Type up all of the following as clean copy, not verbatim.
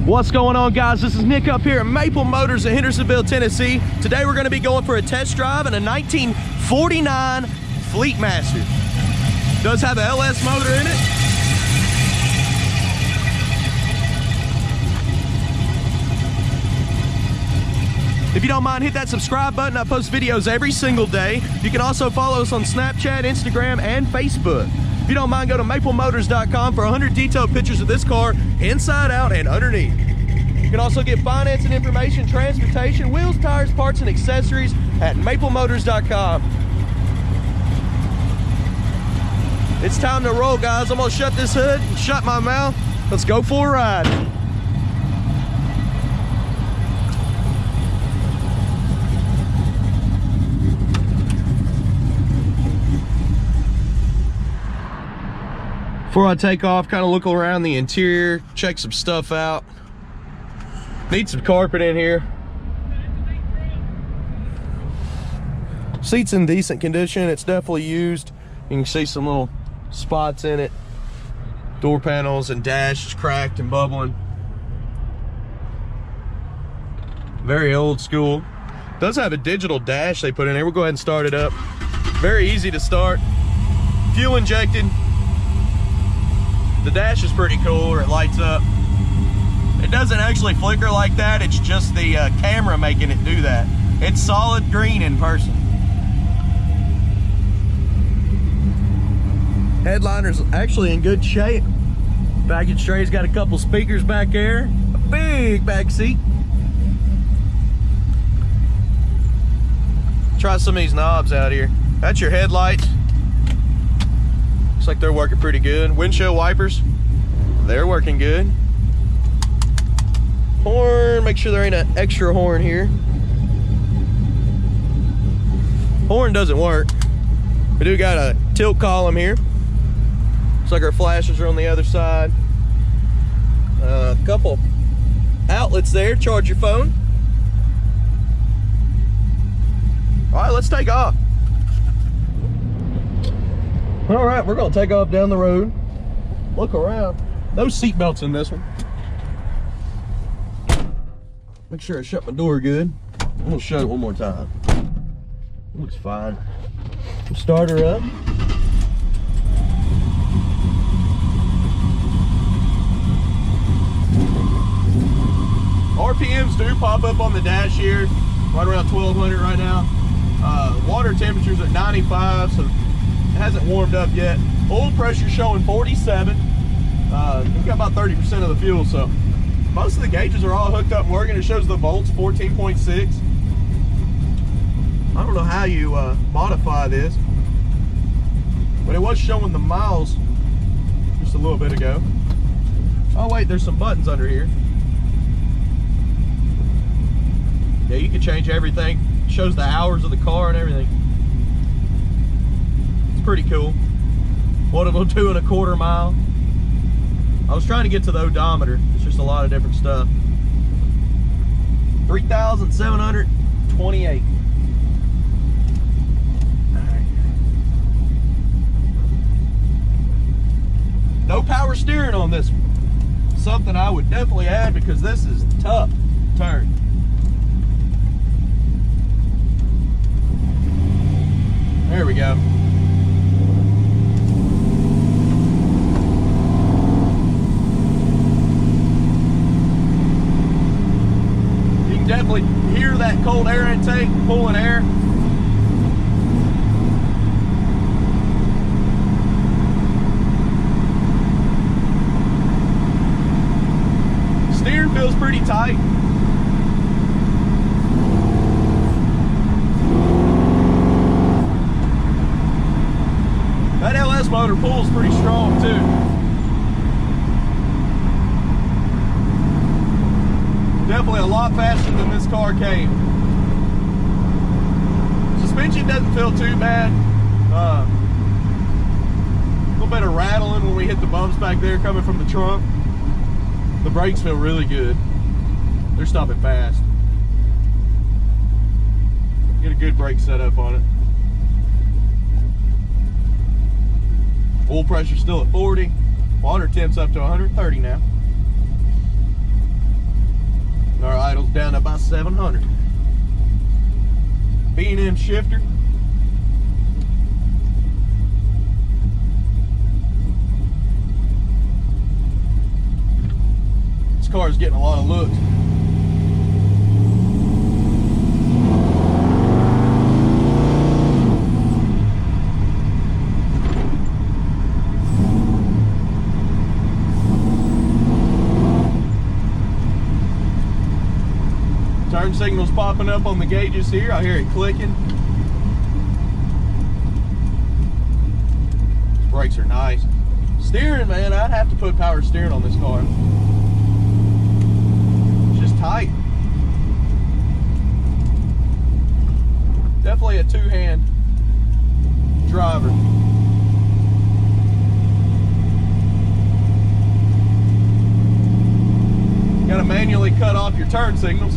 What's going on, guys? This is Nick up here at Maple Motors in Hendersonville, Tennessee. Today we're going to be going for a test drive in a 1949 Fleetmaster. Does have an LS motor in it. If you don't mind, hit that subscribe button. I post videos every single day. You can also follow us on Snapchat, Instagram, and Facebook. If you don't mind, go to maplemotors.com for 100 detailed pictures of this car, inside out and underneath. You can also get financing information, transportation, wheels, tires, parts, and accessories at maplemotors.com. It's time to roll, guys. I'm gonna shut this hood and shut my mouth. Let's go for a ride. Before I take off, kind of look around the interior, check some stuff out. Need some carpet in here. Seat's in decent condition. It's definitely used. You can see some little spots in it. Door panels and dash is cracked and bubbling. Very old school. Does have a digital dash they put in there. We'll go ahead and start it up. Very easy to start. Fuel injected. The dash is pretty cool, or it lights up. It doesn't actually flicker like that. It's just the camera making it do that. It's solid green in person. Headliner's actually in good shape. Package tray's got a couple speakers back there. A big back seat. Try some of these knobs out here. That's your headlights. Looks like they're working pretty good. Windshield wipers, they're working good. Horn, make sure there ain't an extra horn here. Horn doesn't work. We do got a tilt column here. Looks like our flashes are on the other side. A couple outlets there, charge your phone. All right, let's take off. All right, we're gonna take off down the road. Look around. No seat belts in this one. Make sure I shut my door good. I'm gonna shut it one more time. Looks fine. We'll start her up. RPMs do pop up on the dash here, right around 1200 right now. Water temperature's at 95, so it hasn't warmed up yet. Oil pressure showing 47. We've got about 30% of the fuel, so most of the gauges are all hooked up and working. It shows the volts 14.6. I don't know how you modify this, but it was showing the miles just a little bit ago. Oh wait, there's some buttons under here. Yeah, you can change everything. It shows the hours of the car and everything. Pretty cool. What it will do in a quarter mile. I was trying to get to the odometer. It's just a lot of different stuff. 3,728. Alright. No power steering on this one. Something I would definitely add because this is tough to turn. There we go. Definitely hear that cold air intake pulling air. Steering feels pretty tight. That LS motor pulls pretty strong too. Definitely a lot faster than this car came. Suspension doesn't feel too bad. A little bit of rattling when we hit the bumps back there coming from the trunk. The brakes feel really good. They're stopping fast. Get a good brake setup on it. Oil pressure still at 40. Water temp's up to 130 now. my 700. B&M shifter. This car is getting a lot of looks. Turn signals popping up on the gauges here. I hear it clicking. These brakes are nice. Steering, man, I'd have to put power steering on this car. It's just tight. Definitely a two-hand driver. Got to manually cut off your turn signals.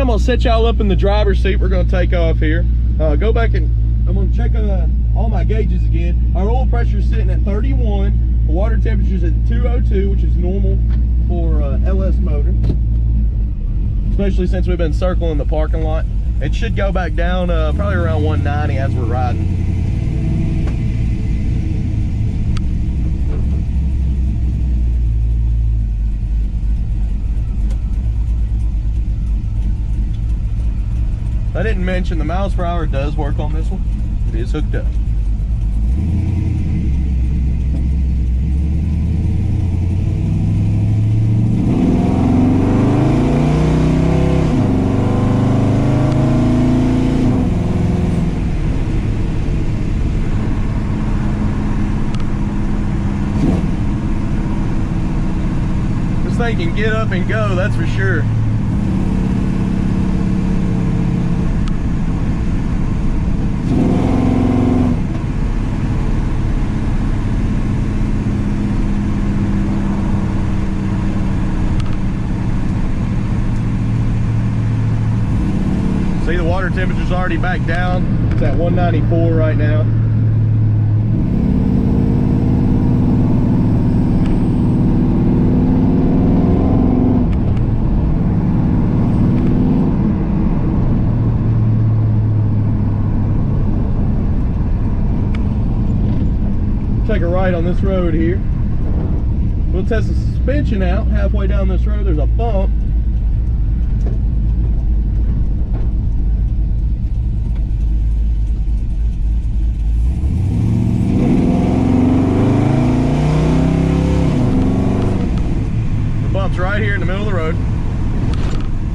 I'm gonna set y'all up in the driver's seat. We're gonna take off here. Go back and I'm gonna check all my gauges again. Our oil pressure is sitting at 31. The water temperature is at 202, which is normal for LS motor. Especially since we've been circling the parking lot. It should go back down probably around 190 as we're riding. I didn't mention the miles per hour does work on this one. It is hooked up. This thing can get up and go, that's for sure. See, the water temperature's already back down. It's at 194 right now. take a right on this road here. We'll test the suspension out. Halfway down this road, there's a bump. The bump's right here in the middle of the road.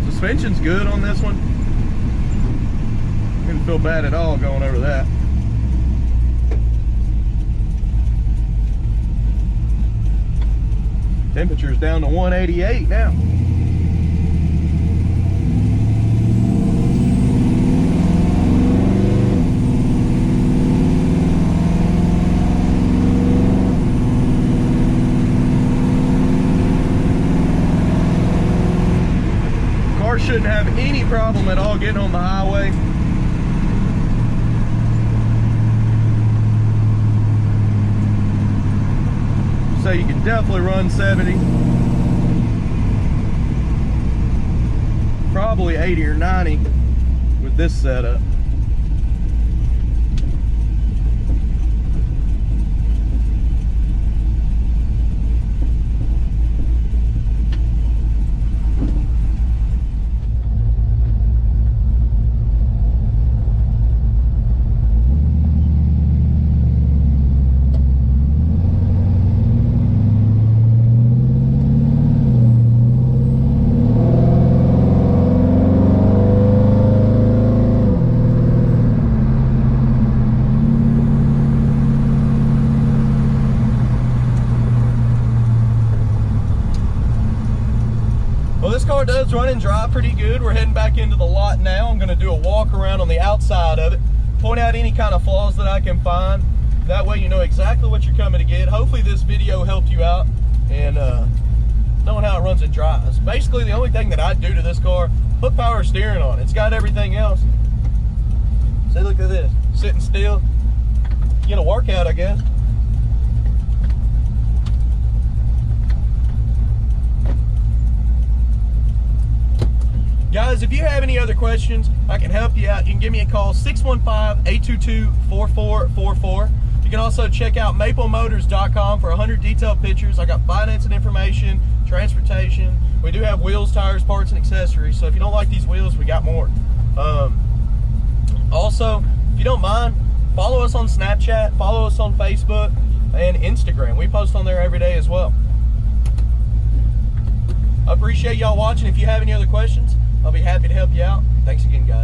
Suspension's good on this one. Didn't feel bad at all going over that. Temperature's down to 188 now. Car shouldn't have any problem at all getting on the highway. So you can definitely run 70, probably 80 or 90 with this setup. This car does run and drive pretty good. We're heading back into the lot now. I'm going to do a walk around on the outside of it, point out any kind of flaws that I can find. That way you know exactly what you're coming to get. Hopefully this video helped you out and knowing how it runs and drives. Basically the only thing that I do to this car, put power steering on it. It's got everything else. See, look at this, sitting still. Get a workout, I guess. Guys, if you have any other questions, I can help you out. You can give me a call, 615-822-4444. You can also check out maplemotors.com for 100 detailed pictures. I got financing information, transportation. We do have wheels, tires, parts, and accessories. So if you don't like these wheels, we got more. Also, if you don't mind, follow us on Snapchat, follow us on Facebook and Instagram. We post on there every day as well. I appreciate y'all watching. If you have any other questions, I'll be happy to help you out. Thanks again, guys.